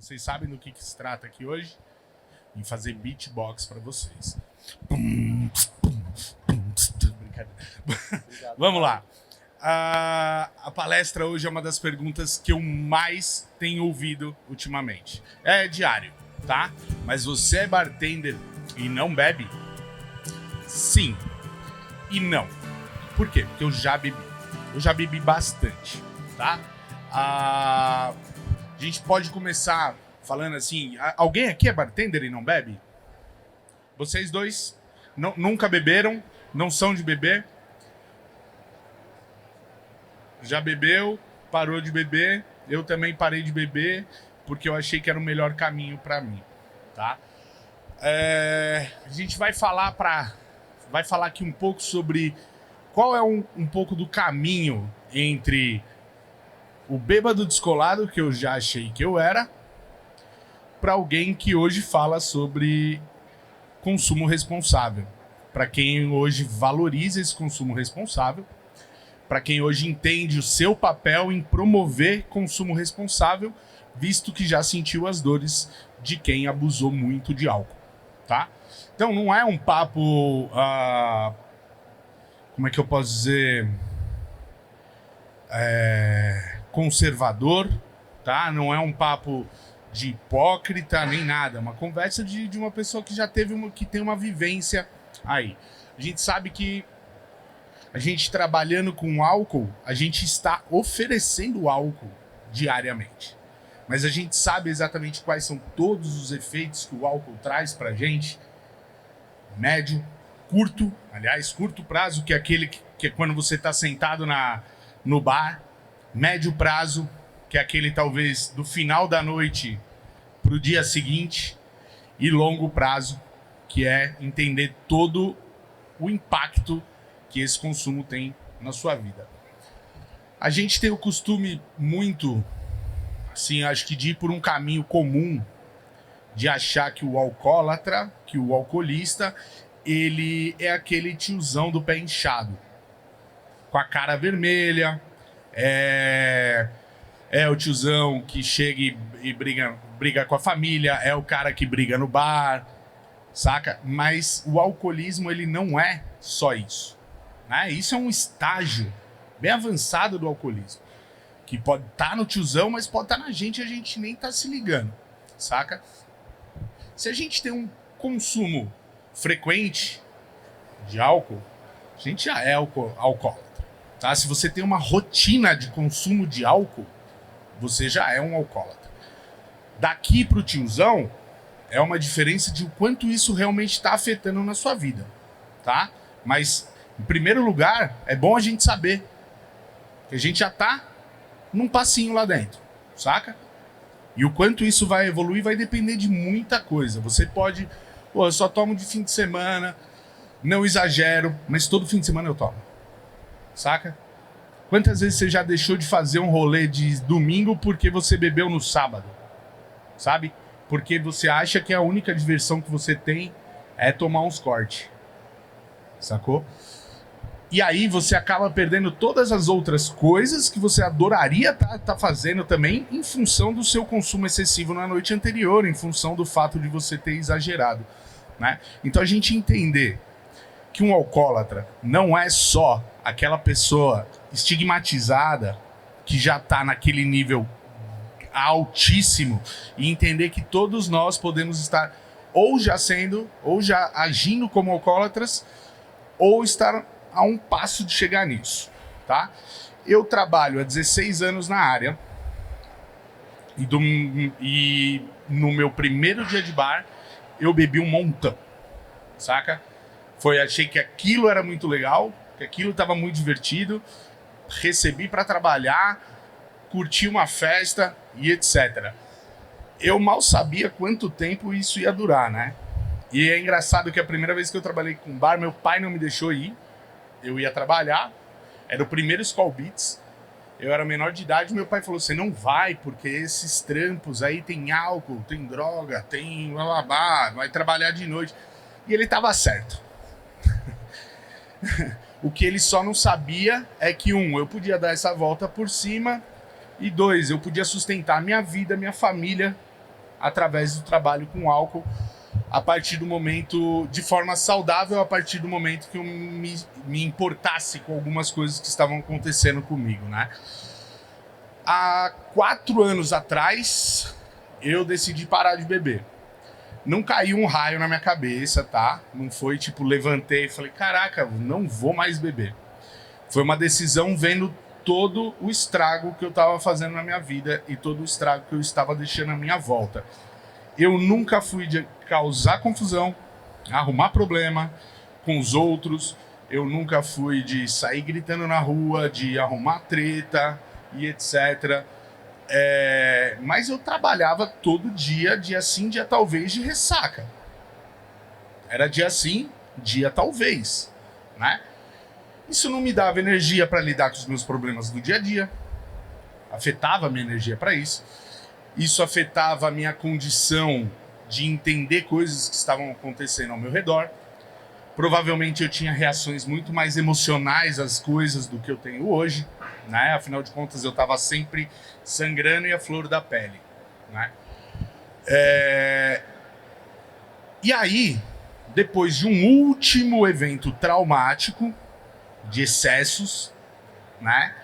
Vocês sabem do que se trata aqui hoje? Em fazer beatbox para vocês. Brincadeira. Vamos lá. A palestra hoje é uma das perguntas que eu mais tenho ouvido ultimamente. É diário, tá? Mas você é bartender e não bebe? Sim e não. Por quê? Porque eu já bebi. Eu já bebi bastante, tá? A gente pode começar falando assim, alguém aqui é bartender e não bebe? Vocês dois nunca beberam? Não são de beber? Já bebeu? Parou de beber? Eu também parei de beber porque eu achei que era o melhor caminho para mim, tá? A gente vai falar aqui um pouco sobre qual é um pouco do caminho entre o bêbado descolado, que eu já achei que eu era, para alguém que hoje fala sobre consumo responsável. Para quem hoje valoriza esse consumo responsável, para quem hoje entende o seu papel em promover consumo responsável, visto que já sentiu as dores de quem abusou muito de álcool, tá? Então não é um papo, como é que eu posso dizer, conservador, tá? Não é um papo de hipócrita nem nada, é uma conversa de uma pessoa que já teve que tem uma vivência aí. A gente sabe que a gente trabalhando com álcool, a gente está oferecendo álcool diariamente. Mas a gente sabe exatamente quais são todos os efeitos que o álcool traz pra gente. Médio, curto, aliás, curto prazo, que é aquele que é quando você está sentado no bar. Médio prazo, que é aquele talvez do final da noite pro dia seguinte. E longo prazo, que é entender todo o impacto que esse consumo tem na sua vida. A gente tem o costume muito, assim, acho que de ir por um caminho comum de achar que o alcoólatra, que o alcoolista, ele é aquele tiozão do pé inchado, com a cara vermelha, é o tiozão que chega e briga com a família, é o cara que briga no bar, saca? Mas o alcoolismo, ele não é só isso. Né? Isso é um estágio bem avançado do alcoolismo, que pode estar no tiozão, mas pode estar na gente e a gente nem tá se ligando, saca? Se a gente tem um consumo frequente de álcool, a gente já é alcoólatra, tá? Se você tem uma rotina de consumo de álcool, você já é um alcoólatra. Daqui pro tiozão, é uma diferença de o quanto isso realmente está afetando na sua vida, tá? Mas em primeiro lugar, é bom a gente saber que a gente já tá num passinho lá dentro, saca? E o quanto isso vai evoluir vai depender de muita coisa. Você pode, eu só tomo de fim de semana, não exagero, mas todo fim de semana eu tomo, saca? Quantas vezes você já deixou de fazer um rolê de domingo porque você bebeu no sábado, sabe? Porque você acha que a única diversão que você tem é tomar uns cortes, sacou? E aí você acaba perdendo todas as outras coisas que você adoraria tá fazendo também em função do seu consumo excessivo na noite anterior, em função do fato de você ter exagerado, né? Então a gente entender que um alcoólatra não é só aquela pessoa estigmatizada que já tá naquele nível altíssimo, e entender que todos nós podemos estar ou já sendo, ou já agindo como alcoólatras, ou estar a um passo de chegar nisso, tá? Eu trabalho há 16 anos na área e no meu primeiro dia de bar eu bebi um montão, saca? Achei que aquilo era muito legal, que aquilo estava muito divertido, recebi para trabalhar, curti uma festa e etc. Eu mal sabia quanto tempo isso ia durar, né? E é engraçado que a primeira vez que eu trabalhei com bar, meu pai não me deixou ir. Eu ia trabalhar, era o primeiro Skol Beats, eu era menor de idade, meu pai falou, você não vai, porque esses trampos aí tem álcool, tem droga, tem blá, vai trabalhar de noite. E ele tava certo. O que ele só não sabia é que, eu podia dar essa volta por cima, e 2, eu podia sustentar minha vida, minha família, através do trabalho com álcool, a partir do momento, de forma saudável, a partir do momento que eu me importasse com algumas coisas que estavam acontecendo comigo, né? Há 4 anos atrás, eu decidi parar de beber. Não caiu um raio na minha cabeça, tá? Não foi tipo, levantei e falei, caraca, não vou mais beber. Foi uma decisão vendo todo o estrago que eu estava fazendo na minha vida e todo o estrago que eu estava deixando à minha volta. Eu nunca fui de causar confusão, arrumar problema com os outros. Eu nunca fui de sair gritando na rua, de arrumar treta e etc. Mas eu trabalhava todo dia, dia sim, dia talvez, de ressaca. Era dia sim, dia talvez, né? Isso não me dava energia para lidar com os meus problemas do dia a dia. Afetava a minha energia para isso. Isso afetava a minha condição de entender coisas que estavam acontecendo ao meu redor. Provavelmente eu tinha reações muito mais emocionais às coisas do que eu tenho hoje, né? Afinal de contas, eu estava sempre sangrando e a flor da pele, né? E aí, depois de um último evento traumático, de excessos, né?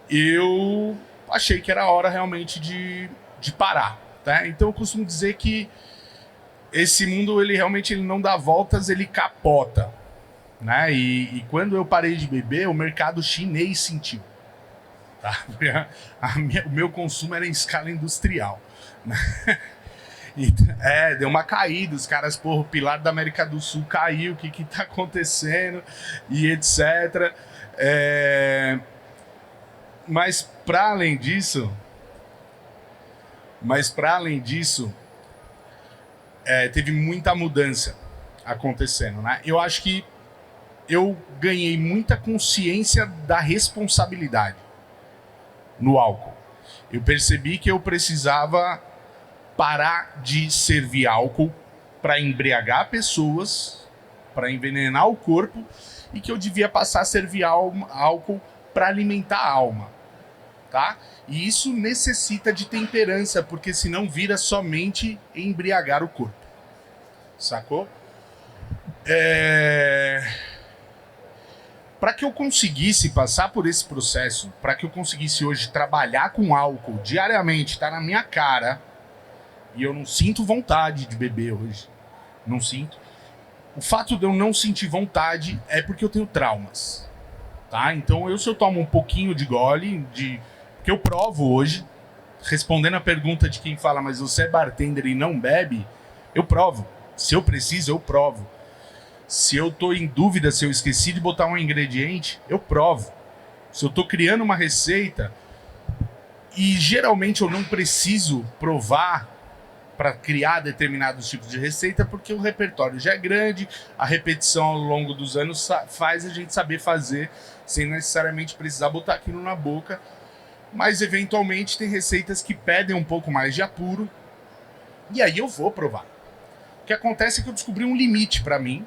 Eu achei que era a hora realmente de parar, tá? Então eu costumo dizer que esse mundo, ele realmente não dá voltas, ele capota, né? E quando eu parei de beber, o mercado chinês sentiu, tá? O meu consumo era em escala industrial, né? Deu uma caída, os caras, porra, o pilar da América do Sul caiu, o que tá acontecendo, e etc. Mas para além disso, teve muita mudança acontecendo, né? Eu acho que eu ganhei muita consciência da responsabilidade no álcool. Eu percebi que eu precisava parar de servir álcool para embriagar pessoas, para envenenar o corpo, e que eu devia passar a servir álcool para alimentar a alma, tá? E isso necessita de temperança, porque senão vira somente embriagar o corpo, sacou? Para que eu conseguisse passar por esse processo, para que eu conseguisse hoje trabalhar com álcool diariamente, tá na minha cara, e eu não sinto vontade de beber hoje. Não sinto. O fato de eu não sentir vontade é porque eu tenho traumas, tá? Então, se eu tomo um pouquinho de gole, que eu provo hoje, respondendo a pergunta de quem fala, mas você é bartender e não bebe, eu provo. Se eu preciso, eu provo. Se eu tô em dúvida, se eu esqueci de botar um ingrediente, eu provo. Se eu tô criando uma receita, e geralmente eu não preciso provar para criar determinados tipos de receita, porque o repertório já é grande, a repetição ao longo dos anos faz a gente saber fazer, sem necessariamente precisar botar aquilo na boca. Mas eventualmente tem receitas que pedem um pouco mais de apuro, e aí eu vou provar. O que acontece é que eu descobri um limite para mim,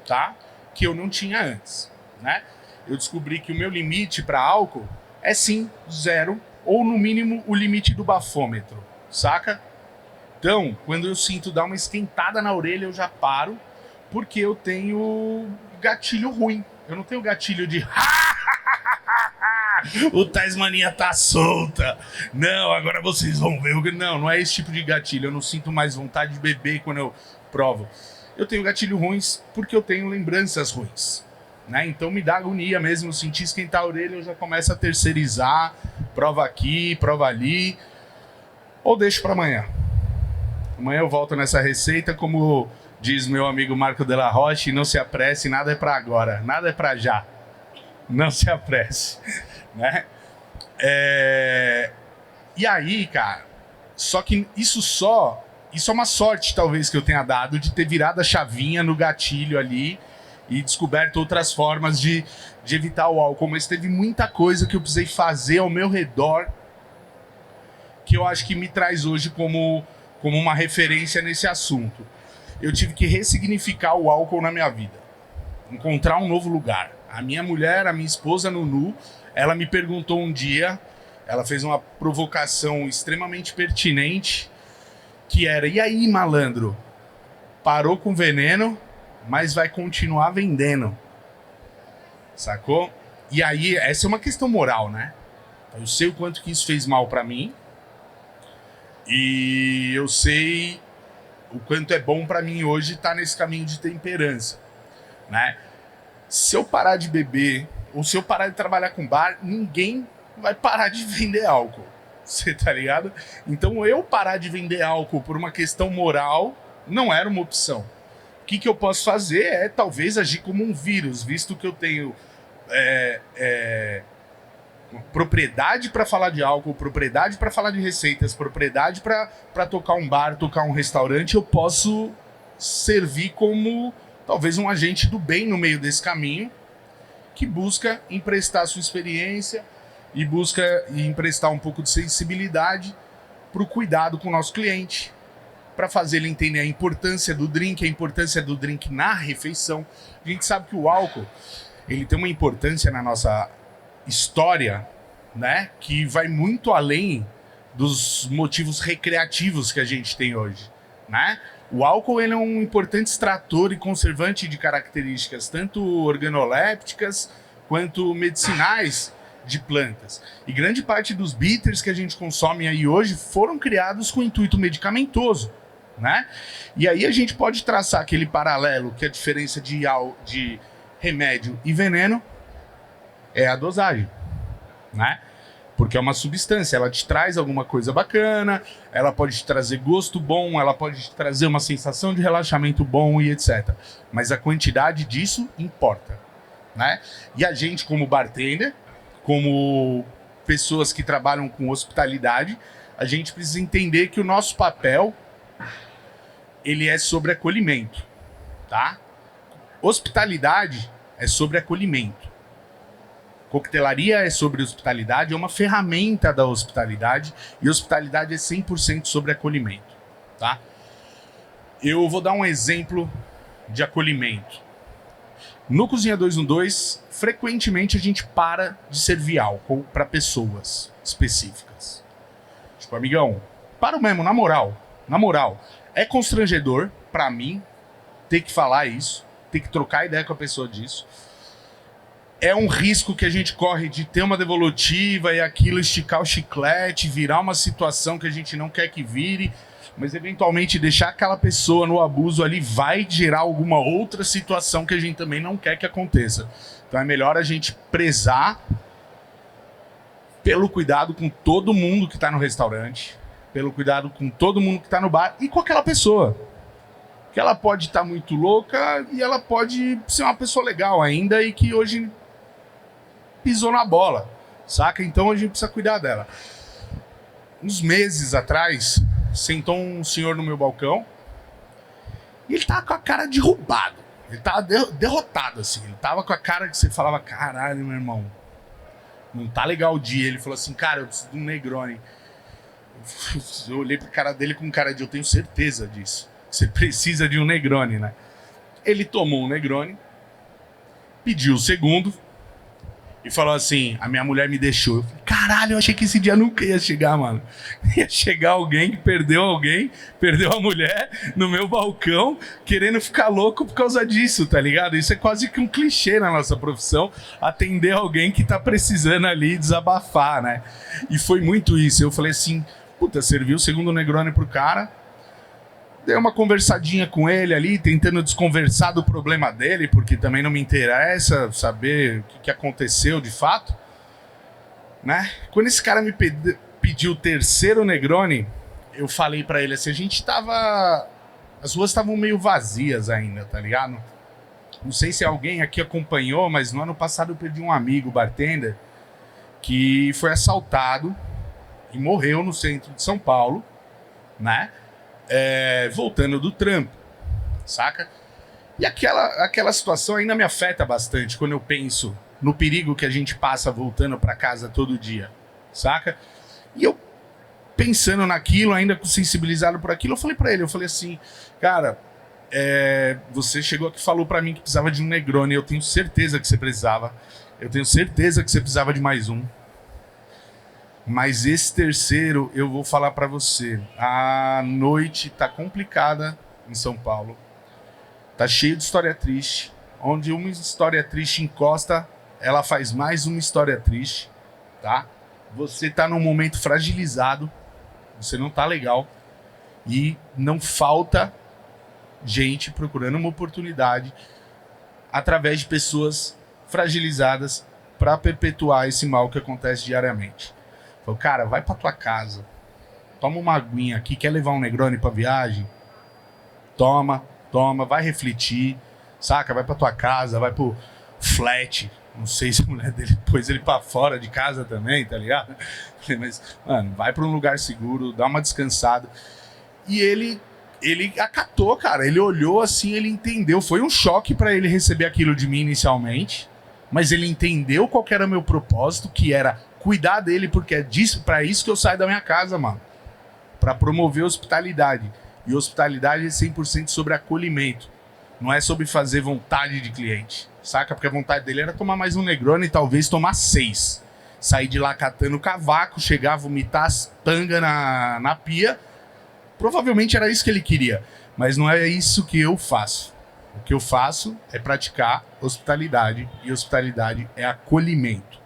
tá? Que eu não tinha antes, né? Eu descobri que o meu limite para álcool é sim 0, ou no mínimo o limite do bafômetro, saca? Então, quando eu sinto dar uma esquentada na orelha, eu já paro, porque eu tenho gatilho ruim. Eu não tenho gatilho de o Tasmania tá solta. Não, agora vocês vão ver. Não é esse tipo de gatilho. Eu não sinto mais vontade de beber quando eu provo. Eu tenho gatilho ruins porque eu tenho lembranças ruins, né? Então me dá agonia mesmo. Eu sentir esquentar a orelha, eu já começo a terceirizar. Prova aqui, prova ali. Ou deixo para amanhã. Amanhã eu volto nessa receita, como diz meu amigo Marco de la Roche, não se apresse, nada é para agora, nada é para já. Não se apresse, né? E aí, cara, só que isso é uma sorte, talvez, que eu tenha dado de ter virado a chavinha no gatilho ali e descoberto outras formas de evitar o álcool. Mas teve muita coisa que eu precisei fazer ao meu redor que eu acho que me traz hoje como uma referência nesse assunto. Eu tive que ressignificar o álcool na minha vida. Encontrar um novo lugar. A minha mulher, a minha esposa Nunu, ela me perguntou um dia, ela fez uma provocação extremamente pertinente, Que era, e aí, malandro? Parou com veneno, mas vai continuar vendendo. Sacou? E aí, essa é uma questão moral, né? Eu sei o quanto que isso fez mal pra mim. E eu sei o quanto é bom pra mim hoje estar nesse caminho de temperança, né? Se eu parar de beber, ou se eu parar de trabalhar com bar, ninguém vai parar de vender álcool. Você tá ligado? Então eu parar de vender álcool por uma questão moral não era uma opção. O que eu posso fazer é talvez agir como um vírus, visto que eu tenho propriedade para falar de álcool, propriedade para falar de receitas, propriedade para tocar um bar, tocar um restaurante. Eu posso servir como talvez um agente do bem no meio desse caminho, que busca emprestar sua experiência e busca emprestar um pouco de sensibilidade para o cuidado com o nosso cliente, para fazer ele entender a importância do drink na refeição. A gente sabe que o álcool ele tem uma importância na nossa história, né, que vai muito além dos motivos recreativos que a gente tem hoje, né? O álcool ele é um importante extrator e conservante de características tanto organolépticas quanto medicinais de plantas. E grande parte dos bitters que a gente consome aí hoje foram criados com intuito medicamentoso, né? E aí a gente pode traçar aquele paralelo que a diferença de remédio e veneno é a dosagem, né? Porque é uma substância, ela te traz alguma coisa bacana, ela pode te trazer gosto bom, ela pode te trazer uma sensação de relaxamento bom e etc. Mas a quantidade disso importa, né? E a gente, como bartender, como pessoas que trabalham com hospitalidade, a gente precisa entender que o nosso papel ele é sobre acolhimento, tá? Hospitalidade é sobre acolhimento. Coquetelaria é sobre hospitalidade, é uma ferramenta da hospitalidade, e hospitalidade é 100% sobre acolhimento, tá? Eu vou dar um exemplo de acolhimento. No Cozinha 212, frequentemente a gente para de servir álcool para pessoas específicas. Tipo, amigão, para mesmo, na moral. É constrangedor para mim ter que falar isso, ter que trocar ideia com a pessoa disso. É um risco que a gente corre de ter uma devolutiva e aquilo esticar o chiclete, virar uma situação que a gente não quer que vire, mas eventualmente deixar aquela pessoa no abuso ali vai gerar alguma outra situação que a gente também não quer que aconteça. Então é melhor a gente prezar pelo cuidado com todo mundo que está no restaurante, pelo cuidado com todo mundo que está no bar e com aquela pessoa. Que ela pode estar muito louca e ela pode ser uma pessoa legal ainda e que hoje pisou na bola, saca? Então a gente precisa cuidar dela. Uns meses atrás, sentou um senhor no meu balcão e ele tava com a cara derrubado. Ele tava derrotado, assim. Ele tava com a cara que você falava, caralho, meu irmão, não tá legal o dia. Ele falou assim, cara, eu preciso de um Negroni. Eu olhei pra cara dele com cara de, eu tenho certeza disso. Você precisa de um Negroni, né? Ele tomou um Negroni, pediu o segundo e falou assim, a minha mulher me deixou. Eu falei, caralho, eu achei que esse dia nunca ia chegar, mano. Ia chegar alguém que perdeu a mulher no meu balcão, querendo ficar louco por causa disso, tá ligado? Isso é quase que um clichê na nossa profissão, atender alguém que tá precisando ali desabafar, né? E foi muito isso. Eu falei assim, puta, serviu o segundo Negroni pro cara, dei uma conversadinha com ele ali, tentando desconversar do problema dele, porque também não me interessa saber o que aconteceu de fato, né? Quando esse cara me pediu o terceiro Negroni, eu falei pra ele assim, as ruas estavam meio vazias ainda, tá ligado? Não sei se alguém aqui acompanhou, mas no ano passado eu perdi um amigo, bartender, que foi assaltado e morreu no centro de São Paulo, né? Voltando do trampo, saca? E aquela situação ainda me afeta bastante quando eu penso no perigo que a gente passa voltando pra casa todo dia, saca? E eu pensando naquilo, ainda sensibilizado por aquilo, eu falei pra ele, eu falei assim, cara, você chegou aqui e falou pra mim que precisava de um Negroni, eu tenho certeza que você precisava, eu tenho certeza que você precisava de mais um. Mas esse terceiro, eu vou falar pra você. A noite tá complicada em São Paulo. Tá cheio de história triste. Onde uma história triste encosta, ela faz mais uma história triste, tá? Você tá num momento fragilizado. Você não tá legal. E não falta gente procurando uma oportunidade através de pessoas fragilizadas para perpetuar esse mal que acontece diariamente. Falou, cara, vai pra tua casa, toma uma aguinha aqui, quer levar um Negroni pra viagem? Toma, vai refletir, saca? Vai pra tua casa, vai pro flat. Não sei se a mulher dele pôs ele pra fora de casa também, tá ligado? Mas, mano, vai pra um lugar seguro, dá uma descansada. E ele acatou, cara. Ele olhou assim, ele entendeu. Foi um choque pra ele receber aquilo de mim inicialmente. Mas ele entendeu qual que era o meu propósito, que era cuidar dele, porque é pra isso que eu saio da minha casa, mano. Pra promover hospitalidade. E hospitalidade é 100% sobre acolhimento. Não é sobre fazer vontade de cliente. Saca? Porque a vontade dele era tomar mais um Negroni e talvez tomar 6. Sair de lá catando cavaco, chegar a vomitar as tangas na pia. Provavelmente era isso que ele queria, mas não é isso que eu faço. O que eu faço é praticar hospitalidade, e hospitalidade é acolhimento.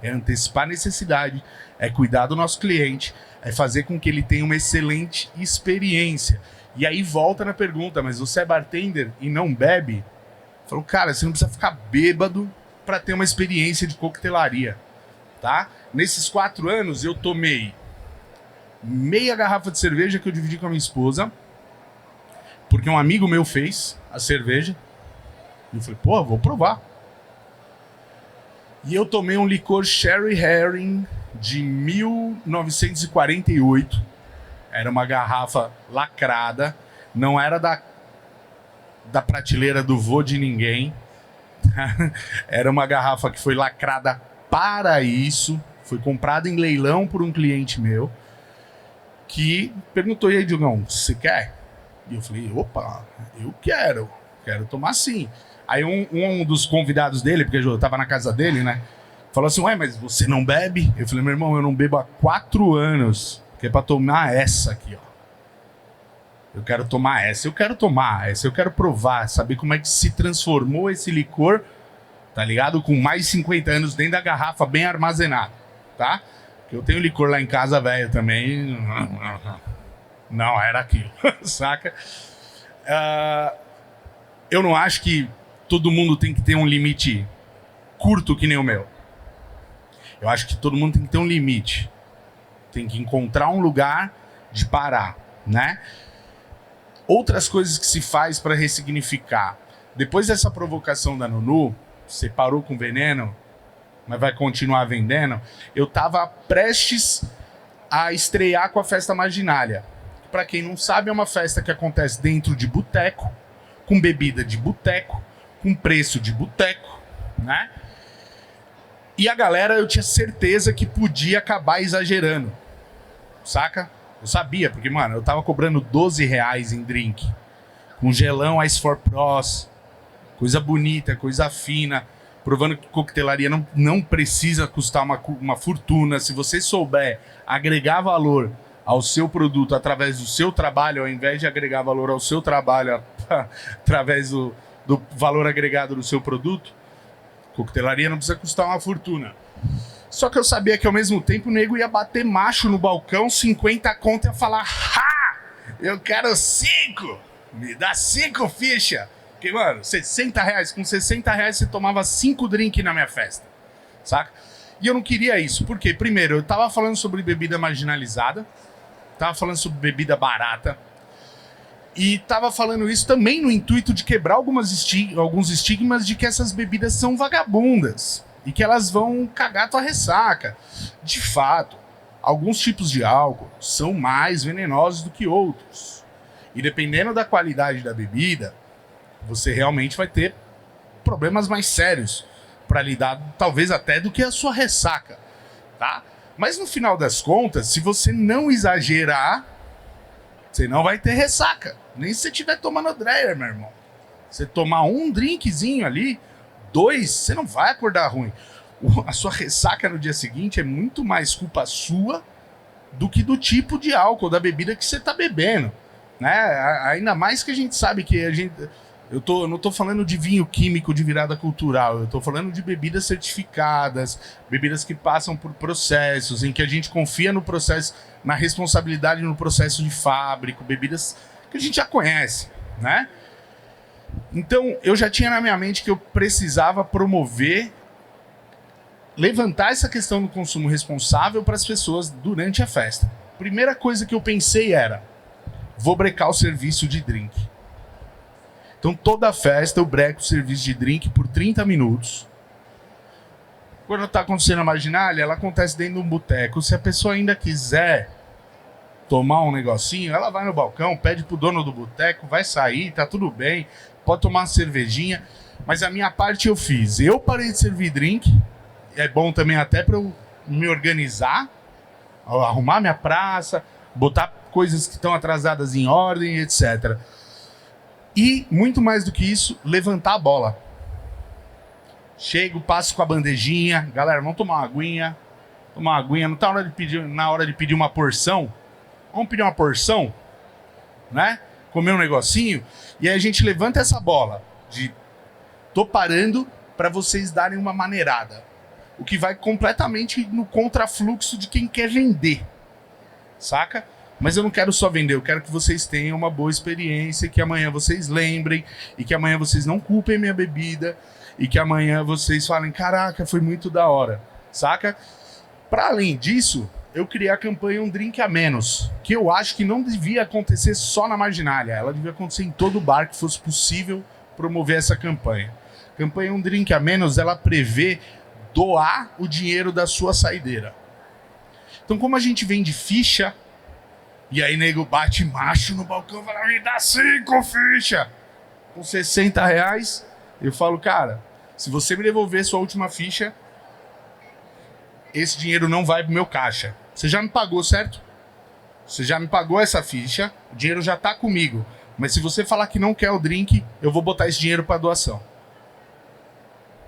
É antecipar necessidade, é cuidar do nosso cliente, é fazer com que ele tenha uma excelente experiência. E aí volta na pergunta, mas você é bartender e não bebe? Falou, cara, você não precisa ficar bêbado para ter uma experiência de coquetelaria, tá? Nesses 4 anos eu tomei meia garrafa de cerveja que eu dividi com a minha esposa, porque um amigo meu fez a cerveja. E eu falei, pô, vou provar. E eu tomei um licor Sherry Herring de 1948. Era uma garrafa lacrada. Não era da prateleira do vô de ninguém. Era uma garrafa que foi lacrada para isso. Foi comprada em leilão por um cliente meu, que perguntou, e aí, Diogão, você quer? E eu falei, opa, eu quero tomar sim. Aí um dos convidados dele, porque eu tava na casa dele, né, falou assim, ué, mas você não bebe? Eu falei, meu irmão, eu não bebo há 4 anos, que é pra tomar essa aqui, ó. Eu quero tomar essa, eu quero provar, saber como é que se transformou esse licor, tá ligado? Com mais de 50 anos dentro da garrafa, bem armazenado, tá? Eu tenho licor lá em casa, velho, também. Não, era aquilo, saca? Eu não acho que todo mundo tem que ter um limite curto que nem o meu. Eu acho que todo mundo tem que ter um limite. Tem que encontrar um lugar de parar, né? Outras coisas que se faz para ressignificar. Depois dessa provocação da Nunu, você parou com veneno, mas vai continuar vendendo, eu tava prestes a estrear com a Festa Marginália. Pra quem não sabe, é uma festa que acontece dentro de boteco, com bebida de boteco, com preço de boteco, né? E a galera, eu tinha certeza que podia acabar exagerando, saca? Eu sabia, porque, mano, eu tava cobrando R$12 em drink, com gelão Ice for Pros, coisa bonita, coisa fina, provando que coquetelaria não precisa custar uma fortuna. Se você souber agregar valor ao seu produto através do seu trabalho, ao invés de agregar valor ao seu trabalho através do valor agregado do seu produto, coquetelaria não precisa custar uma fortuna. Só que eu sabia que ao mesmo tempo o nego ia bater macho no balcão, 50 conto, e ia falar, ha! Eu quero 5! Me dá 5 fichas! Porque, mano, R$60, com R$60 você tomava 5 drinks na minha festa, saca? E eu não queria isso, porque, primeiro, eu tava falando sobre bebida marginalizada, tava falando sobre bebida barata, e tava falando isso também no intuito de quebrar alguns estigmas de que essas bebidas são vagabundas, e que elas vão cagar tua ressaca. De fato, alguns tipos de álcool são mais venenosos do que outros, e dependendo da qualidade da bebida, você realmente vai ter problemas mais sérios para lidar, talvez até do que a sua ressaca, tá? Mas no final das contas, se você não exagerar, você não vai ter ressaca. Nem se você estiver tomando Dreyer, meu irmão. Você tomar um drinkzinho ali, 2, você não vai acordar ruim. a sua ressaca no dia seguinte é muito mais culpa sua do que do tipo de álcool, da bebida que você tá bebendo, né? Ainda mais que a gente sabe que eu não tô falando de vinho químico de virada cultural, eu tô falando de bebidas certificadas, bebidas que passam por processos, em que a gente confia no processo, na responsabilidade no processo de fábrica, bebidas que a gente já conhece, né? Então, eu já tinha na minha mente que eu precisava promover, levantar essa questão do consumo responsável para as pessoas durante a festa. Primeira coisa que eu pensei era, vou brecar o serviço de drink. Então, toda festa eu breco o serviço de drink por 30 minutos. Quando está acontecendo a marginalia, ela acontece dentro de um boteco. Se a pessoa ainda quiser tomar um negocinho, ela vai no balcão, pede pro dono do boteco, vai sair, tá tudo bem, pode tomar uma cervejinha. Mas a minha parte eu fiz. Eu parei de servir drink. É bom também até para eu me organizar, arrumar minha praça, botar coisas que estão atrasadas em ordem, etc. E, muito mais do que isso, levantar a bola. Chego, passo com a bandejinha. Galera, vamos tomar uma aguinha. Tomar uma aguinha. Não tá na hora de pedir uma porção? Vamos pedir uma porção? Né? Comer um negocinho. E aí a gente levanta essa bola de tô parando para vocês darem uma maneirada. O que vai completamente no contrafluxo de quem quer vender. Saca? Mas eu não quero só vender, eu quero que vocês tenham uma boa experiência, que amanhã vocês lembrem, e que amanhã vocês não culpem minha bebida, e que amanhã vocês falem, caraca, foi muito da hora. Saca? Para além disso, eu criei a campanha Um Drink a Menos, que eu acho que não devia acontecer só na marginalia, ela devia acontecer em todo bar que fosse possível promover essa campanha. A campanha Um Drink a Menos, ela prevê doar o dinheiro da sua saideira. Então, como a gente vende ficha, e aí nego bate macho no balcão e fala, me dá 5 fichas com R$60, eu falo, cara, se você me devolver sua última ficha, esse dinheiro não vai pro meu caixa. Você já me pagou, certo? Você já me pagou essa ficha, o dinheiro já tá comigo. Mas se você falar que não quer o drink, eu vou botar esse dinheiro para doação.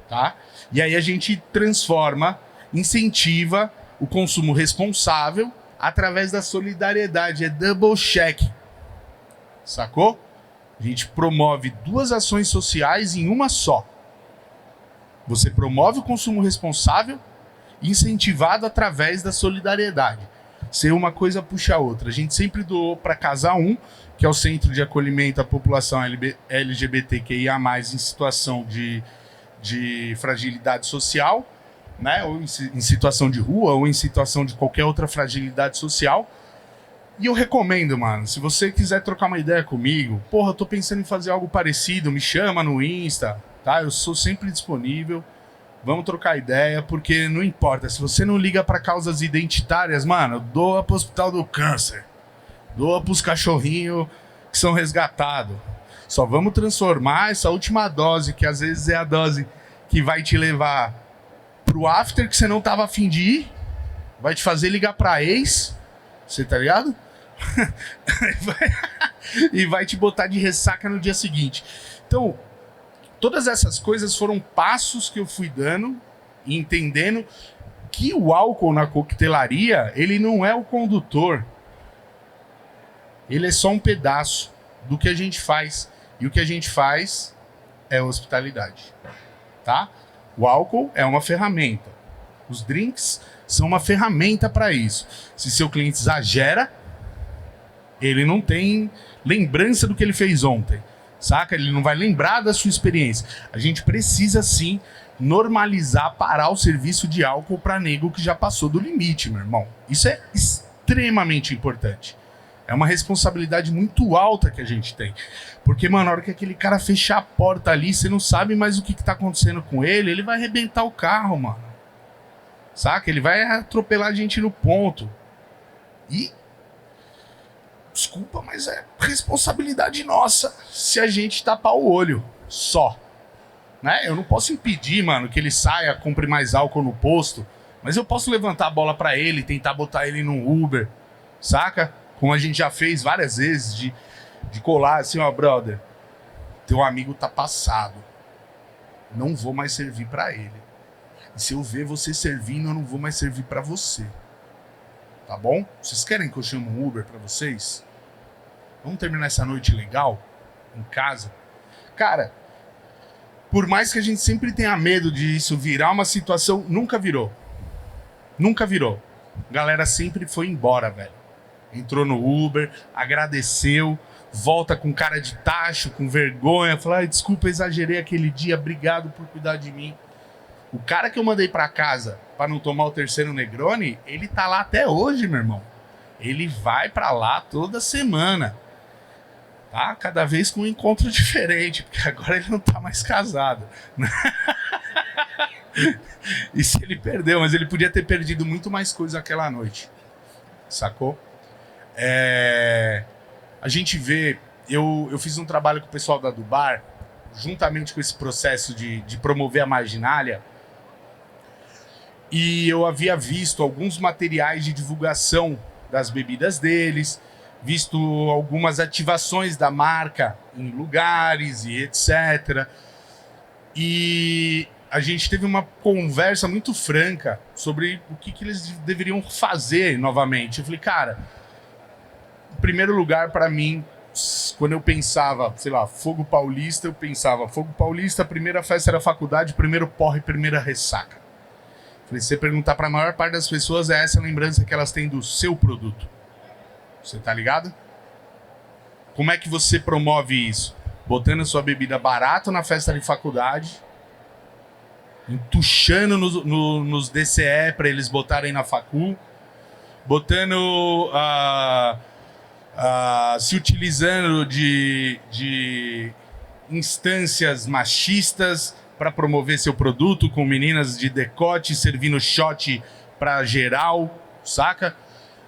Tá? E aí a gente transforma, incentiva o consumo responsável através da solidariedade. É double check. Sacou? A gente promove 2 ações sociais em uma só. Você promove o consumo responsável, incentivado através da solidariedade. Ser uma coisa puxa a outra. A gente sempre doou para Casa 1, que é o Centro de Acolhimento à População LGBTQIA+, em situação de fragilidade social, né? Ou em situação de rua, ou em situação de qualquer outra fragilidade social. E eu recomendo, mano, se você quiser trocar uma ideia comigo, porra, eu tô pensando em fazer algo parecido, me chama no Insta, tá? Eu sou sempre disponível. Vamos trocar ideia, porque não importa. Se você não liga para causas identitárias, mano, doa pro Hospital do Câncer. Doa pros cachorrinhos que são resgatados. Só vamos transformar essa última dose, que às vezes é a dose que vai te levar pro after que você não tava a fim de ir, vai te fazer ligar pra ex, você tá ligado? E vai te botar de ressaca no dia seguinte. Então, todas essas coisas foram passos que eu fui dando e entendendo que o álcool na coquetelaria, ele não é o condutor. Ele é só um pedaço do que a gente faz. E o que a gente faz é hospitalidade, tá? O álcool é uma ferramenta. Os drinks são uma ferramenta para isso. Se seu cliente exagera, ele não tem lembrança do que ele fez ontem, saca? Ele não vai lembrar da sua experiência. A gente precisa, sim, normalizar, parar o serviço de álcool para nego que já passou do limite, meu irmão. Isso é extremamente importante. É uma responsabilidade muito alta que a gente tem. Porque, mano, na hora que aquele cara fechar a porta ali, você não sabe mais o que tá acontecendo com ele, ele vai arrebentar o carro, mano. Saca? Ele vai atropelar a gente no ponto. E... desculpa, mas é responsabilidade nossa se a gente tapar o olho. Só. Né? Eu não posso impedir, mano, que ele saia, compre mais álcool no posto, mas eu posso levantar a bola pra ele, tentar botar ele num Uber. Saca? Como a gente já fez várias vezes, de colar assim, ó, brother, teu amigo tá passado. Não vou mais servir pra ele. E se eu ver você servindo, eu não vou mais servir pra você. Tá bom? Vocês querem que eu chame um Uber pra vocês? Vamos terminar essa noite legal? Em casa? Cara, por mais que a gente sempre tenha medo de isso virar uma situação, nunca virou. Nunca virou. A galera sempre foi embora, velho. Entrou no Uber, agradeceu, volta com cara de tacho, com vergonha, fala, ai, desculpa, exagerei aquele dia, obrigado por cuidar de mim. O cara que eu mandei pra casa pra não tomar o terceiro Negroni, ele tá lá até hoje, meu irmão. Ele vai pra lá toda semana. Tá? Cada vez com um encontro diferente, porque agora ele não tá mais casado. Isso ele perdeu, mas ele podia ter perdido muito mais coisa aquela noite. Sacou? A gente vê... Eu fiz um trabalho com o pessoal da Dubar, juntamente com esse processo de promover a marginália, e eu havia visto alguns materiais de divulgação das bebidas deles, visto algumas ativações da marca em lugares e etc. E a gente teve uma conversa muito franca sobre o que eles deveriam fazer novamente. Eu falei, cara, em primeiro lugar, para mim, quando eu pensava, sei lá, Fogo Paulista, eu pensava, Fogo Paulista, primeira festa da faculdade, primeiro porre, primeira ressaca. Falei, se você perguntar para a maior parte das pessoas, é essa a lembrança que elas têm do seu produto. Você tá ligado? Como é que você promove isso? Botando sua bebida barato na festa de faculdade, entuchando nos DCE para eles botarem na facu, botando, se utilizando de instâncias machistas para promover seu produto, com meninas de decote servindo shot para geral, saca?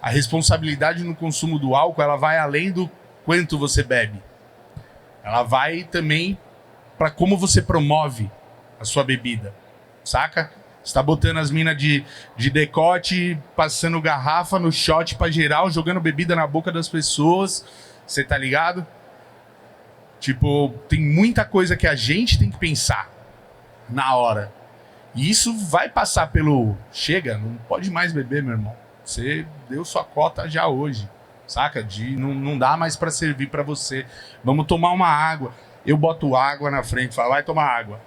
A responsabilidade no consumo do álcool, ela vai além do quanto você bebe. Ela vai também para como você promove a sua bebida, saca? Você tá botando as minas de decote, passando garrafa no shot para geral, jogando bebida na boca das pessoas, você tá ligado? Tipo, tem muita coisa que a gente tem que pensar na hora. E isso vai passar pelo... Chega, não pode mais beber, meu irmão. Você deu sua cota já hoje, saca? Não dá mais pra servir pra você. Vamos tomar uma água. Eu boto água na frente, falo, vai tomar água.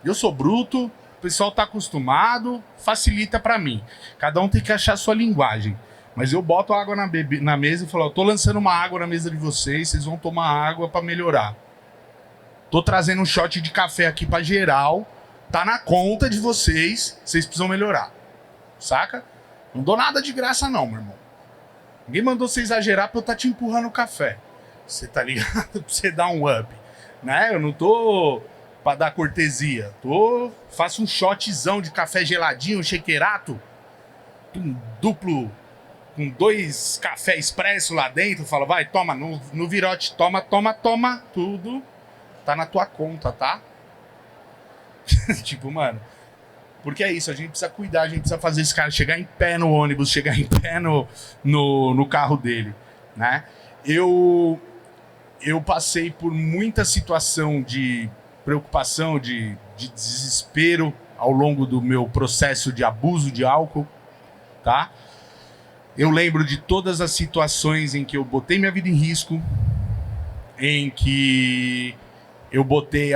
Eu sou bruto, o pessoal tá acostumado, facilita pra mim. Cada um tem que achar a sua linguagem. Mas eu boto água na mesa e falo, tô lançando uma água na mesa de vocês, vocês vão tomar água pra melhorar. Tô trazendo um shot de café aqui pra geral, tá na conta de vocês, vocês precisam melhorar. Saca? Não dou nada de graça não, meu irmão. Ninguém mandou você exagerar pra eu tá te empurrando o café. Você tá ligado? Pra você dar um up. Né? Eu não tô pra dar cortesia. Faço um shotzão de café geladinho, um shakerado, um duplo, com 2 café expresso lá dentro. Falo, vai, toma, no virote, toma, tudo. Tá na tua conta, tá? Tipo, mano... Porque é isso, a gente precisa cuidar, a gente precisa fazer esse cara chegar em pé no ônibus, chegar em pé no carro dele, né? Eu passei por muita situação de preocupação, de desespero ao longo do meu processo de abuso de álcool, tá? Eu lembro de todas as situações em que eu botei minha vida em risco, em que eu botei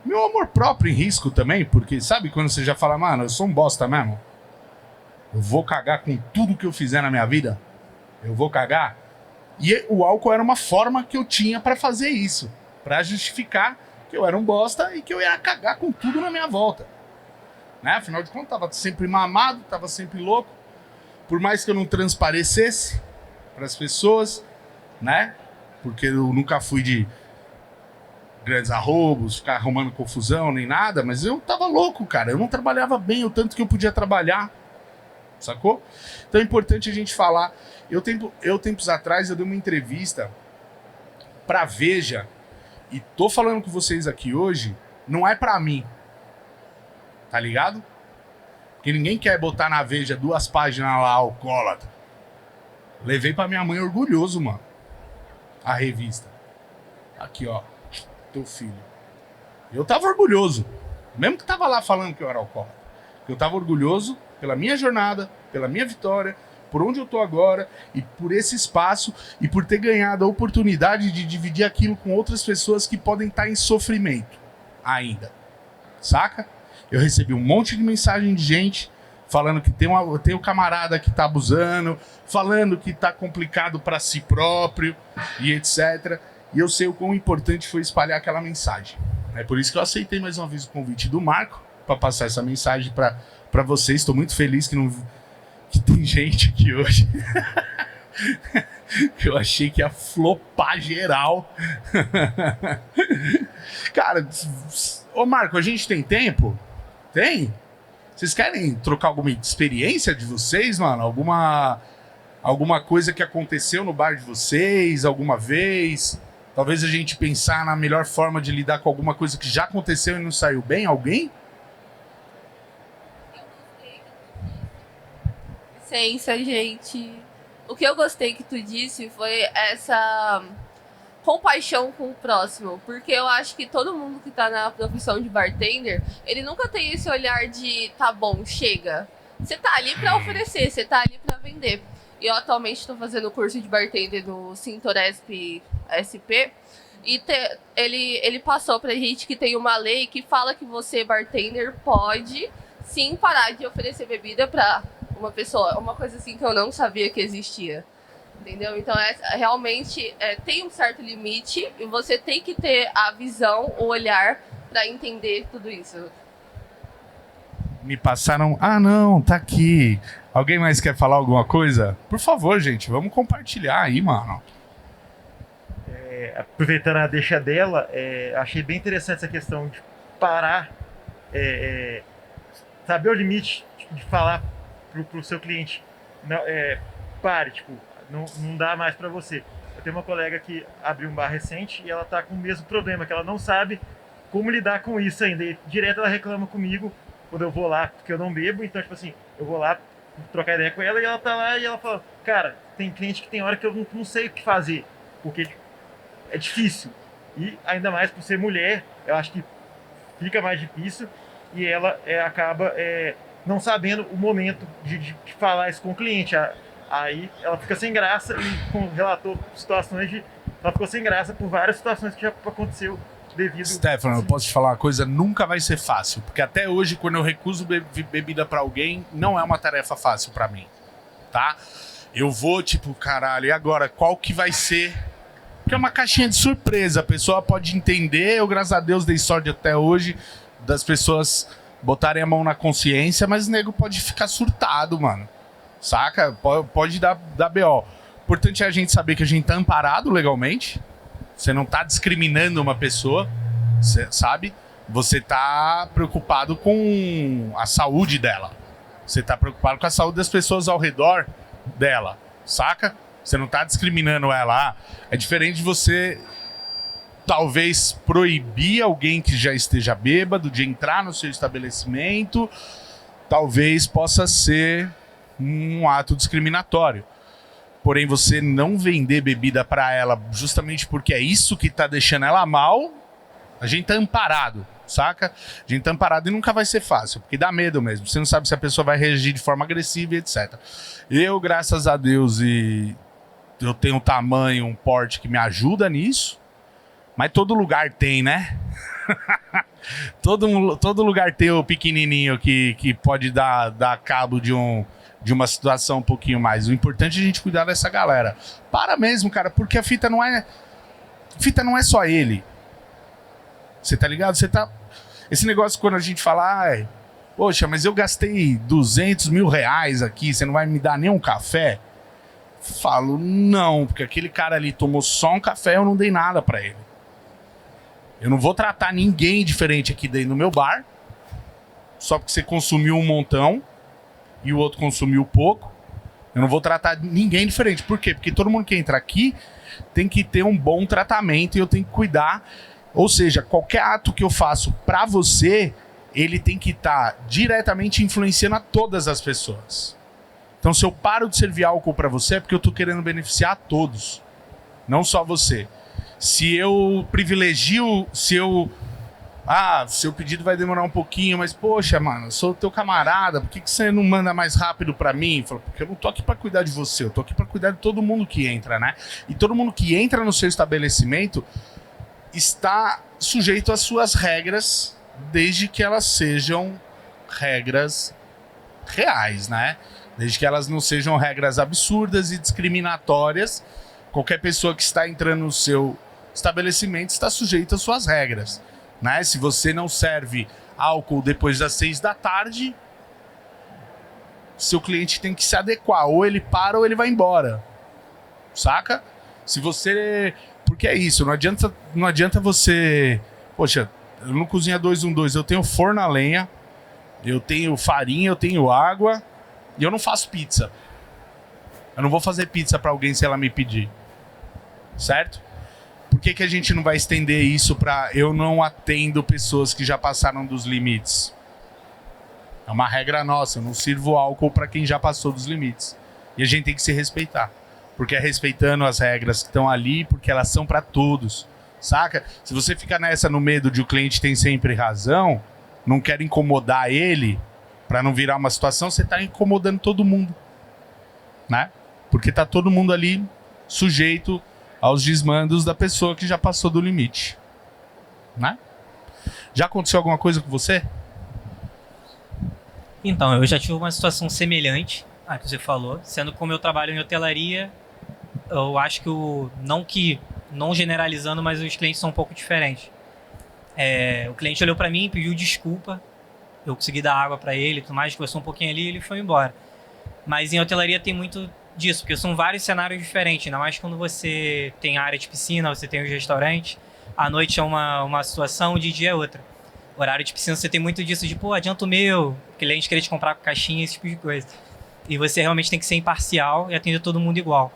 meu amor próprio em risco também, porque sabe quando você já fala, mano, eu sou um bosta mesmo? Eu vou cagar com tudo que eu fizer na minha vida? Eu vou cagar? E o álcool era uma forma que eu tinha pra fazer isso, pra justificar que eu era um bosta e que eu ia cagar com tudo na minha volta. Né? Afinal de contas, tava sempre mamado, tava sempre louco. Por mais que eu não transparecesse pras pessoas, né? Porque eu nunca fui de grandes arroubos, ficar arrumando confusão, nem nada, mas eu tava louco, cara. Eu não trabalhava bem o tanto que eu podia trabalhar, sacou? Então é importante a gente falar. Tempos atrás, eu dei uma entrevista pra Veja, e tô falando com vocês aqui hoje, não é pra mim, tá ligado? Porque ninguém quer botar na Veja 2 páginas lá, alcoólatra. Levei pra minha mãe orgulhoso, mano, a revista. Aqui, ó. Teu filho. Eu tava orgulhoso. Mesmo que tava lá falando que eu era alcoólatra. Eu tava orgulhoso pela minha jornada, pela minha vitória, por onde eu tô agora e por esse espaço e por ter ganhado a oportunidade de dividir aquilo com outras pessoas que podem estar em sofrimento ainda. Saca? Eu recebi um monte de mensagem de gente falando que tem um camarada que tá abusando, falando que tá complicado para si próprio e etc. E eu sei o quão importante foi espalhar aquela mensagem. É por isso que eu aceitei mais uma vez o convite do Marco para passar essa mensagem para vocês. Estou muito feliz que tem gente aqui hoje que eu achei que ia flopar geral. Cara, ô Marco, a gente tem tempo? Tem? Vocês querem trocar alguma experiência de vocês, mano? Alguma coisa que aconteceu no bar de vocês, alguma vez? Talvez a gente pensar na melhor forma de lidar com alguma coisa que já aconteceu e não saiu bem? Alguém? Licença, gente. O que eu gostei que tu disse foi essa compaixão com o próximo, porque eu acho que todo mundo que tá na profissão de bartender, ele nunca tem esse olhar de tá bom, chega. Você tá ali pra oferecer, você tá ali pra vender. E eu atualmente estou fazendo o curso de bartender do Sintoresp SP e ele passou pra gente que tem uma lei que fala que você, bartender, pode sim parar de oferecer bebida pra uma pessoa, uma coisa assim que eu não sabia que existia. Entendeu? Então, realmente tem um certo limite e você tem que ter a visão, o olhar para entender tudo isso. Me passaram... Ah, não, tá aqui. Alguém mais quer falar alguma coisa? Por favor, gente, vamos compartilhar aí, mano. Aproveitando a deixa dela, achei bem interessante essa questão de parar, saber o limite de falar pro seu cliente. Não, pare, tipo... Não dá mais pra você. Eu tenho uma colega que abriu um bar recente e ela tá com o mesmo problema, que ela não sabe como lidar com isso ainda. E direto ela reclama comigo quando eu vou lá, porque eu não bebo. Então, tipo assim, eu vou lá trocar ideia com ela e ela tá lá e ela fala: cara, tem cliente que tem hora que eu não sei o que fazer, porque é difícil. E ainda mais por ser mulher, eu acho que fica mais difícil e ela acaba não sabendo o momento de falar isso com o cliente. Aí ela fica sem graça e relatou situações de... Ela ficou sem graça por várias situações que já aconteceu devido... Stefano, eu posso te falar uma coisa, nunca vai ser fácil. Porque até hoje, quando eu recuso bebida pra alguém, não é uma tarefa fácil pra mim. Tá? Eu vou, tipo, caralho, e agora? Qual que vai ser? Porque é uma caixinha de surpresa. A pessoa pode entender. Eu, graças a Deus, dei sorte até hoje das pessoas botarem a mão na consciência, mas o nego pode ficar surtado, mano. Saca? Pode dar BO. Importante é a gente saber que a gente tá amparado legalmente. Você não tá discriminando uma pessoa, sabe? Você tá preocupado com a saúde dela. Você tá preocupado com a saúde das pessoas ao redor dela, saca? Você não tá discriminando ela. É diferente de você talvez proibir alguém que já esteja bêbado de entrar no seu estabelecimento. Talvez possa ser um ato discriminatório. Porém, você não vender bebida pra ela justamente porque é isso que tá deixando ela mal, a gente tá amparado, saca? A gente tá amparado e nunca vai ser fácil, porque dá medo mesmo. Você não sabe se a pessoa vai reagir de forma agressiva e etc. Eu, graças a Deus, eu tenho um tamanho, um porte que me ajuda nisso, mas todo lugar tem, né? todo lugar tem o pequenininho que pode dar cabo de uma situação um pouquinho mais. O importante é a gente cuidar dessa galera. Para mesmo, cara, porque a fita não é só ele. Você tá ligado? Esse negócio quando a gente fala, poxa, mas eu gastei 200 mil reais aqui, você não vai me dar nem um café? Falo, não, porque aquele cara ali tomou só um café, eu não dei nada pra ele. Eu não vou tratar ninguém diferente aqui dentro do meu bar, só porque você consumiu um montão e o outro consumiu pouco. Eu não vou tratar ninguém diferente. Por quê? Porque todo mundo que entra aqui tem que ter um bom tratamento e eu tenho que cuidar. Ou seja, qualquer ato que eu faço pra você, ele tem que estar diretamente influenciando a todas as pessoas. Então, se eu paro de servir álcool pra você, é porque eu tô querendo beneficiar a todos, não só você. Se eu privilegio, se eu Ah, seu pedido vai demorar um pouquinho, mas poxa, mano, eu sou teu camarada, por que você não manda mais rápido pra mim? Fala, porque eu não tô aqui pra cuidar de você, eu tô aqui pra cuidar de todo mundo que entra, né? E todo mundo que entra no seu estabelecimento está sujeito às suas regras, desde que elas sejam regras reais, né? Desde que elas não sejam regras absurdas e discriminatórias. Qualquer pessoa que está entrando no seu estabelecimento está sujeito às suas regras, né? Se você não serve álcool depois das 6 da tarde, seu cliente tem que se adequar. Ou ele para ou ele vai embora. Saca? Se você... Porque é isso, não adianta você... Poxa, eu não cozinho 212, eu tenho forno a lenha, eu tenho farinha, eu tenho água e eu não faço pizza. Eu não vou fazer pizza pra alguém se ela me pedir. Certo? Por que a gente não vai estender isso pra eu não atendo pessoas que já passaram dos limites? É uma regra nossa, eu não sirvo álcool pra quem já passou dos limites. E a gente tem que se respeitar. Porque é respeitando as regras que estão ali, porque elas são pra todos. Saca? Se você fica nessa no medo de o cliente tem sempre razão, não quer incomodar ele, pra não virar uma situação, você tá incomodando todo mundo. Né? Porque tá todo mundo ali sujeito aos desmandos da pessoa que já passou do limite. Né? Já aconteceu alguma coisa com você? Então, eu já tive uma situação semelhante à que você falou, sendo como eu trabalho em hotelaria, eu acho que não generalizando, mas os clientes são um pouco diferentes. O cliente olhou pra mim, pediu desculpa, eu consegui dar água pra ele, tudo mais, conversou um pouquinho ali e ele foi embora. Mas em hotelaria tem muito disso, porque são vários cenários diferentes, ainda mais quando você tem a área de piscina, você tem os restaurantes, à noite é uma situação, de dia é outra. Horário de piscina você tem muito disso de, pô, adianta o meu, o cliente querer te comprar com caixinha, esse tipo de coisa. E você realmente tem que ser imparcial e atender todo mundo igual.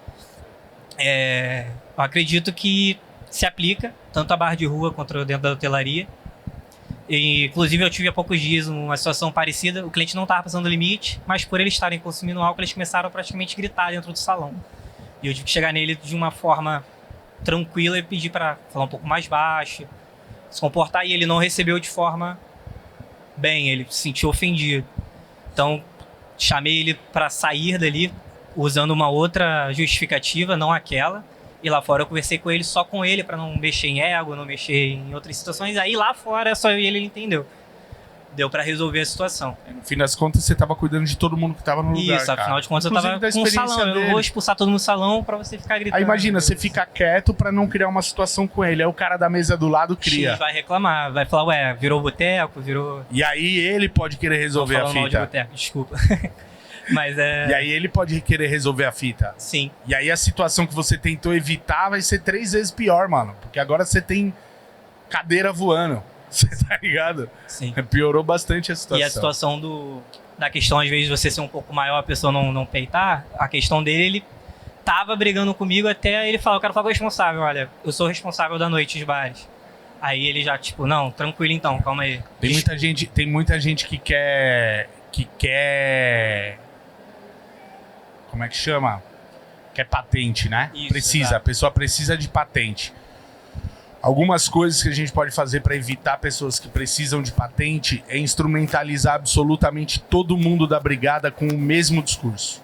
Eu acredito que se aplica tanto a bar de rua quanto dentro da hotelaria. E, inclusive eu tive há poucos dias uma situação parecida, o cliente não estava passando o limite, mas por eles estarem consumindo álcool, eles começaram a praticamente gritar dentro do salão. E eu tive que chegar nele de uma forma tranquila e pedir para falar um pouco mais baixo, se comportar, e ele não recebeu de forma bem, ele se sentiu ofendido. Então chamei ele para sair dali usando uma outra justificativa, não aquela. E lá fora eu conversei com ele, só com ele, pra não mexer em ego, não mexer em outras situações. Aí lá fora, só eu e ele entendeu. Deu pra resolver a situação. No fim das contas, você tava cuidando de todo mundo que tava no lugar, Isso, afinal cara. de contas, Inclusive, eu tava com um salão. Eu não vou expulsar todo mundo do salão pra você ficar gritando. Aí imagina, você fica quieto pra não criar uma situação com ele. Aí o cara da mesa do lado cria. X vai reclamar, vai falar, ué, virou boteco, virou... E aí ele pode querer resolver a mal de fita. boteco, desculpa. Mas E aí ele pode querer resolver a fita. Sim. E aí a situação que você tentou evitar vai ser 3 vezes pior, mano. Porque agora você tem cadeira voando. Você tá ligado? Sim. Piorou bastante a situação. E a situação da questão, às vezes, de você ser um pouco maior, a pessoa não peitar, a questão dele, ele tava brigando comigo até ele falar, eu quero falar com o responsável, olha, eu sou o responsável da noite de bares. Aí ele já, tipo, não, tranquilo então, calma aí. Tem muita gente que quer... Como é que chama? Quer patente, né? Isso, precisa, exato. A pessoa precisa de patente. Algumas coisas que a gente pode fazer para evitar pessoas que precisam de patente é instrumentalizar absolutamente todo mundo da brigada com o mesmo discurso.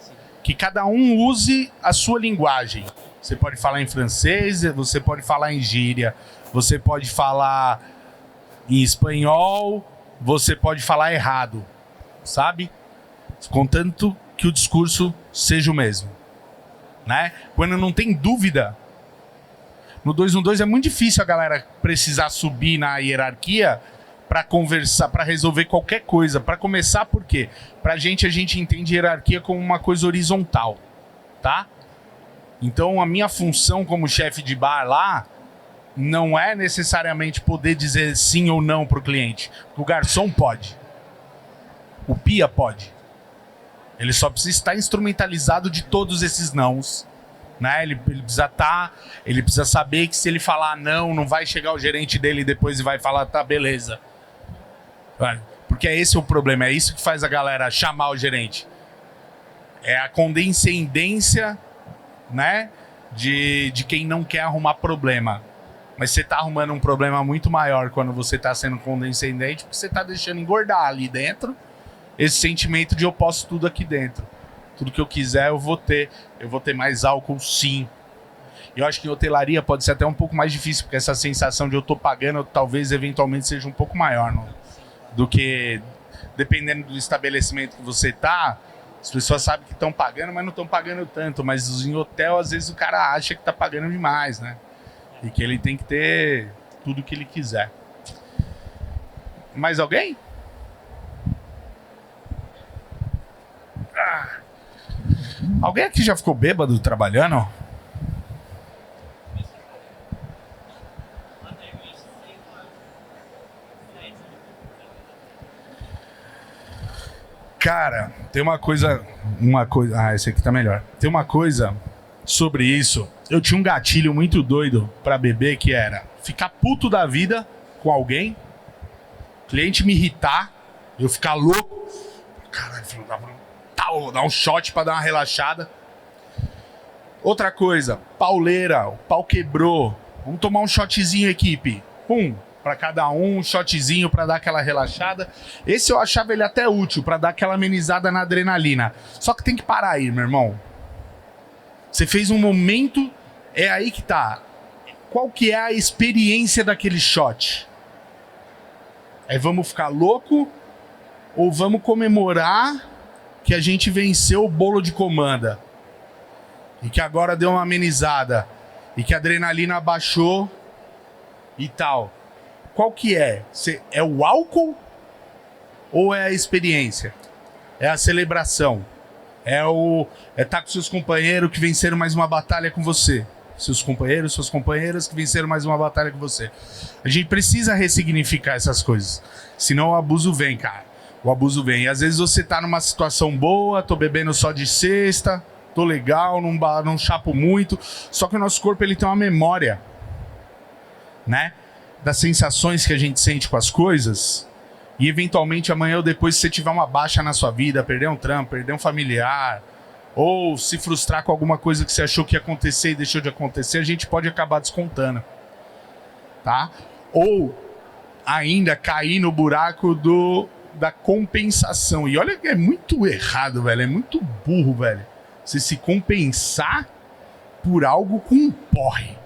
Sim. Que cada um use a sua linguagem. Você pode falar em francês, você pode falar em gíria, você pode falar em espanhol, você pode falar errado, sabe? Contanto que o discurso seja o mesmo, né? Quando não tem dúvida, no 212 é muito difícil a galera precisar subir na hierarquia para conversar, para resolver qualquer coisa. Para começar, por quê? Pra gente, a gente entende hierarquia como uma coisa horizontal, tá? Então a minha função como chefe de bar lá não é necessariamente poder dizer sim ou não pro cliente. O garçom pode. O pia pode. Ele só precisa estar instrumentalizado de todos esses nãos, né? Ele precisa saber que se ele falar não vai chegar o gerente dele depois e vai falar, tá, beleza. Porque esse é o problema, é isso que faz a galera chamar o gerente. É a condescendência, né, de quem não quer arrumar problema. Mas você tá arrumando um problema muito maior quando você tá sendo condescendente, porque você tá deixando engordar ali dentro esse sentimento de eu posso tudo aqui dentro. Tudo que eu quiser eu vou ter. Eu vou ter mais álcool, sim. E eu acho que em hotelaria pode ser até um pouco mais difícil, porque essa sensação de eu tô pagando talvez eventualmente seja um pouco maior, não? Do que dependendo do estabelecimento que você tá. As pessoas sabem que estão pagando, mas não estão pagando tanto. Mas em hotel, às vezes o cara acha que tá pagando demais, né? E que ele tem que ter tudo que ele quiser. Mais alguém? Alguém aqui já ficou bêbado trabalhando? Cara, tem uma coisa. Ah, esse aqui tá melhor. Tem uma coisa sobre isso. Eu tinha um gatilho muito doido pra beber que era ficar puto da vida com alguém, cliente me irritar, eu ficar louco. Caralho, filho da puta. Vou dar um shot pra dar uma relaxada. Outra coisa, pauleira, o pau quebrou. Vamos tomar um shotzinho, equipe. Pum, pra cada um shotzinho pra dar aquela relaxada. Esse eu achava ele até útil pra dar aquela amenizada na adrenalina. Só que tem que parar aí, meu irmão. Você fez um momento, é aí que tá. Qual que é a experiência daquele shot? É vamos ficar louco ou vamos comemorar que a gente venceu o bolo de comanda e que agora deu uma amenizada e que a adrenalina abaixou e tal. Qual que é? É o álcool ou é a experiência? É a celebração? É estar com seus companheiros que venceram mais uma batalha com você? Seus companheiros, suas companheiras que venceram mais uma batalha com você? A gente precisa ressignificar essas coisas, senão o abuso vem, cara. O abuso vem. E às vezes você tá numa situação boa, tô bebendo só de sexta, tô legal, não chapo muito. Só que o nosso corpo ele tem uma memória, né? Das sensações que a gente sente com as coisas. E eventualmente amanhã ou depois, se você tiver uma baixa na sua vida, perder um trampo, perder um familiar, ou se frustrar com alguma coisa que você achou que ia acontecer e deixou de acontecer, a gente pode acabar descontando. Tá? Ou ainda cair no buraco da compensação. E olha que é muito errado, velho. É muito burro, velho. Você se compensar por algo com um porre.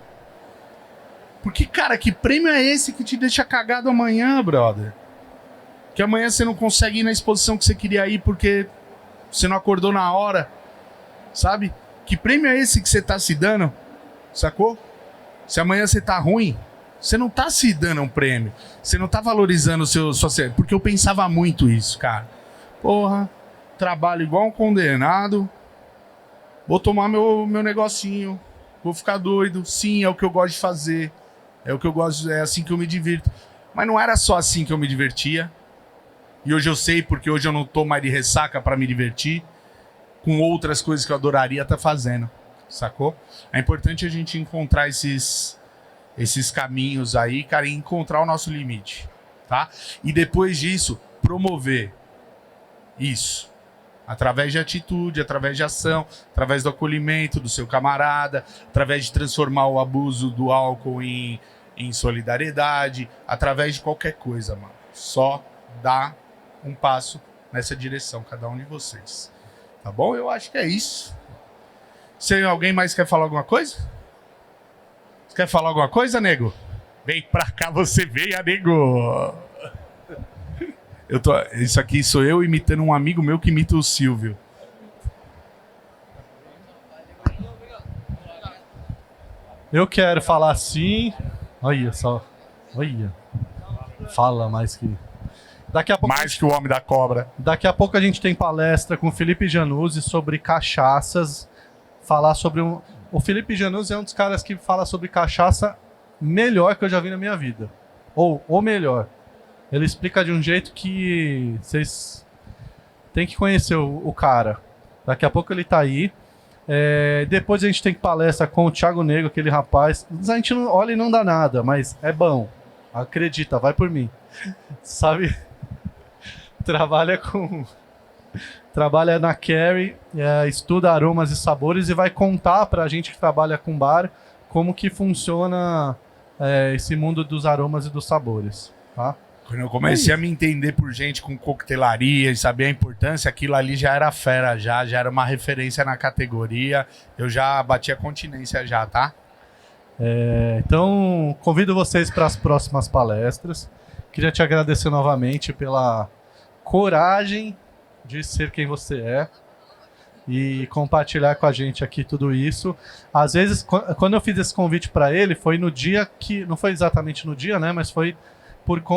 Porque, cara, que prêmio é esse que te deixa cagado amanhã, brother? Que amanhã você não consegue ir na exposição que você queria ir porque você não acordou na hora, sabe? Que prêmio é esse que você tá se dando, sacou? Se amanhã você tá ruim, você não tá se dando um prêmio. Você não tá valorizando o seu... Porque eu pensava muito isso, cara. Porra, trabalho igual um condenado. Vou tomar meu negocinho. Vou ficar doido. Sim, é o que eu gosto de fazer. É o que eu gosto, é assim que eu me divirto. Mas não era só assim que eu me divertia. E hoje eu sei, porque hoje eu não tô mais de ressaca pra me divertir com outras coisas que eu adoraria estar fazendo, sacou? É importante a gente encontrar esses caminhos aí, cara, e encontrar o nosso limite, tá? E depois disso, promover isso. Através de atitude, através de ação, através do acolhimento do seu camarada, através de transformar o abuso do álcool em solidariedade, através de qualquer coisa, mano. Só dá um passo nessa direção, cada um de vocês. Tá bom? Eu acho que é isso. Se alguém mais quer falar alguma coisa? Você quer falar alguma coisa, nego? Vem pra cá, você veio, nego! Isso aqui sou eu imitando um amigo meu que imita o Silvio. Eu quero falar assim. Olha só. Olha. Fala mais que... Daqui a pouco Mais que o Homem da Cobra. Daqui a pouco a gente tem palestra com o Felipe Januzzi sobre cachaças. Falar sobre O Felipe Januzzi é um dos caras que fala sobre cachaça melhor que eu já vi na minha vida. Ou o melhor. Ele explica de um jeito que vocês têm que conhecer o cara. Daqui a pouco ele tá aí. Depois a gente tem palestra com o Thiago Negro, aquele rapaz. A gente não olha e não dá nada, mas é bom. Acredita, vai por mim. Sabe? Trabalha na Carry, estuda aromas e sabores e vai contar pra gente que trabalha com bar como que funciona esse mundo dos aromas e dos sabores, tá? Quando eu comecei a me entender por gente com coquetelaria e saber a importância, aquilo ali já era fera, já era uma referência na categoria. Eu já bati a continência já, tá? Então, convido vocês para as próximas palestras. Queria te agradecer novamente pela coragem de ser quem você é e compartilhar com a gente aqui tudo isso. Às vezes, quando eu fiz esse convite para ele, foi no dia que... Não foi exatamente no dia, né? Mas foi...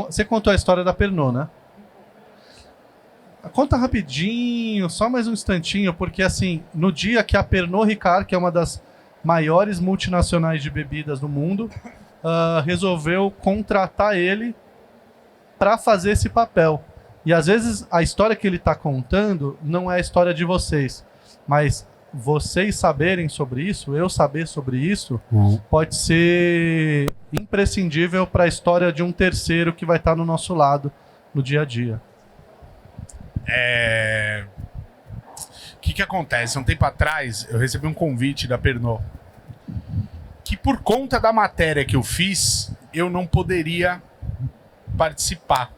Você contou a história da Pernod, né? Conta rapidinho, só mais um instantinho, porque assim, no dia que a Pernod Ricard, que é uma das maiores multinacionais de bebidas do mundo, resolveu contratar ele para fazer esse papel. E às vezes a história que ele está contando não é a história de vocês, mas vocês saberem sobre isso, eu saber sobre isso, pode ser imprescindível para a história de um terceiro que vai estar no nosso lado no dia a dia. O que acontece? Um tempo atrás, eu recebi um convite da Pernod que, por conta da matéria que eu fiz, eu não poderia participar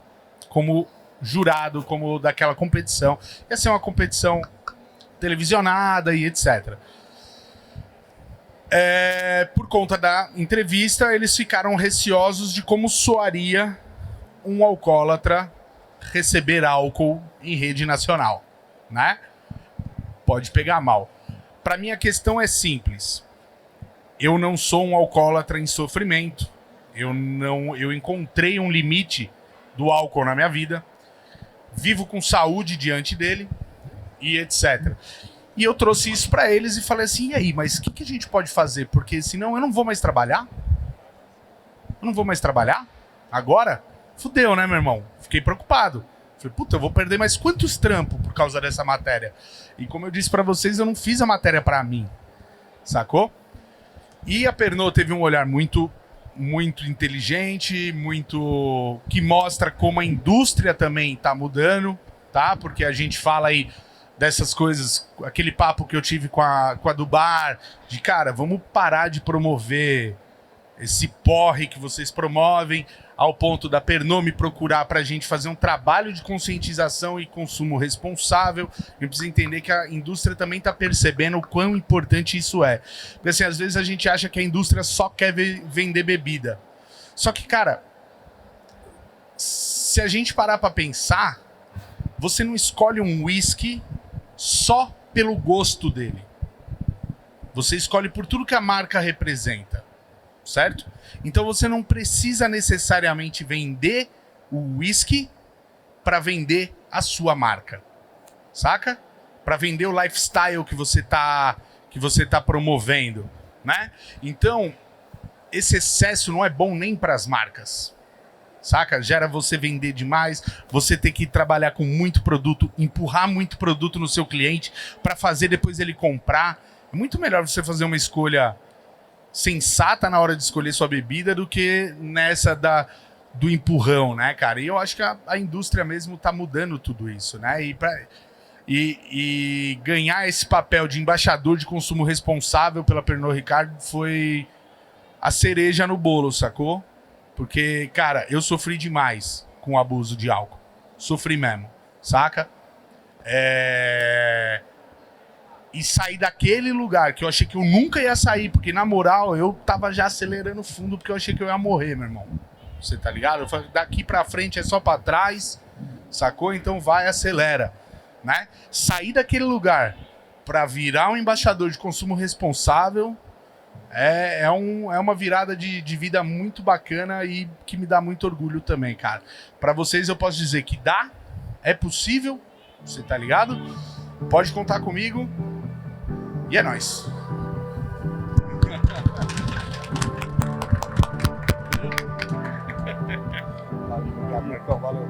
como jurado, como daquela competição. Ia ser uma competição televisionada e etc. Por conta da entrevista, eles ficaram receosos de como soaria um alcoólatra receber álcool em rede nacional, né? Pode pegar mal. Para mim, a questão é simples. Eu não sou um alcoólatra em sofrimento. Eu encontrei um limite do álcool na minha vida. Vivo com saúde diante dele e etc. E eu trouxe isso para eles e falei assim, e aí, mas o que a gente pode fazer? Porque senão eu não vou mais trabalhar. Eu não vou mais trabalhar? Agora? Fudeu, né, meu irmão? Fiquei preocupado. Falei, puta, eu vou perder mais quantos trampos por causa dessa matéria? E como eu disse para vocês, eu não fiz a matéria para mim. Sacou? E a Pernod teve um olhar muito inteligente, que mostra como a indústria também tá mudando, tá? Porque a gente fala aí dessas coisas, aquele papo que eu tive com a do bar, de cara, vamos parar de promover esse porre que vocês promovem, ao ponto da Pernod me procurar pra gente fazer um trabalho de conscientização e consumo responsável. Eu preciso entender que a indústria também tá percebendo o quão importante isso é. Porque assim, às vezes a gente acha que a indústria só quer vender bebida. Só que, cara, se a gente parar pra pensar, você não escolhe um whisky só pelo gosto dele. Você escolhe por tudo que a marca representa. Certo? Então você não precisa necessariamente vender o whisky para vender a sua marca. Saca? Para vender o lifestyle que você tá promovendo, né? Então, esse excesso não é bom nem para as marcas. Saca? Gera você vender demais, você ter que trabalhar com muito produto, empurrar muito produto no seu cliente para fazer depois ele comprar. É muito melhor você fazer uma escolha sensata na hora de escolher sua bebida do que nessa do empurrão, né, cara? E eu acho que a indústria mesmo tá mudando tudo isso, né? E ganhar esse papel de embaixador de consumo responsável pela Pernod Ricard foi a cereja no bolo, sacou? Porque, cara, eu sofri demais com o abuso de álcool. Sofri mesmo, saca? E sair daquele lugar que eu achei que eu nunca ia sair, porque na moral eu tava já acelerando fundo porque eu achei que eu ia morrer, meu irmão. Você tá ligado? Eu falei, daqui pra frente é só pra trás, sacou? Então vai, acelera, né? Sair daquele lugar pra virar um embaixador de consumo responsável é uma virada de vida muito bacana e que me dá muito orgulho também, cara. Pra vocês eu posso dizer que dá, é possível, você tá ligado? Pode contar comigo. E é nóis. Obrigado, Marcão. Valeu.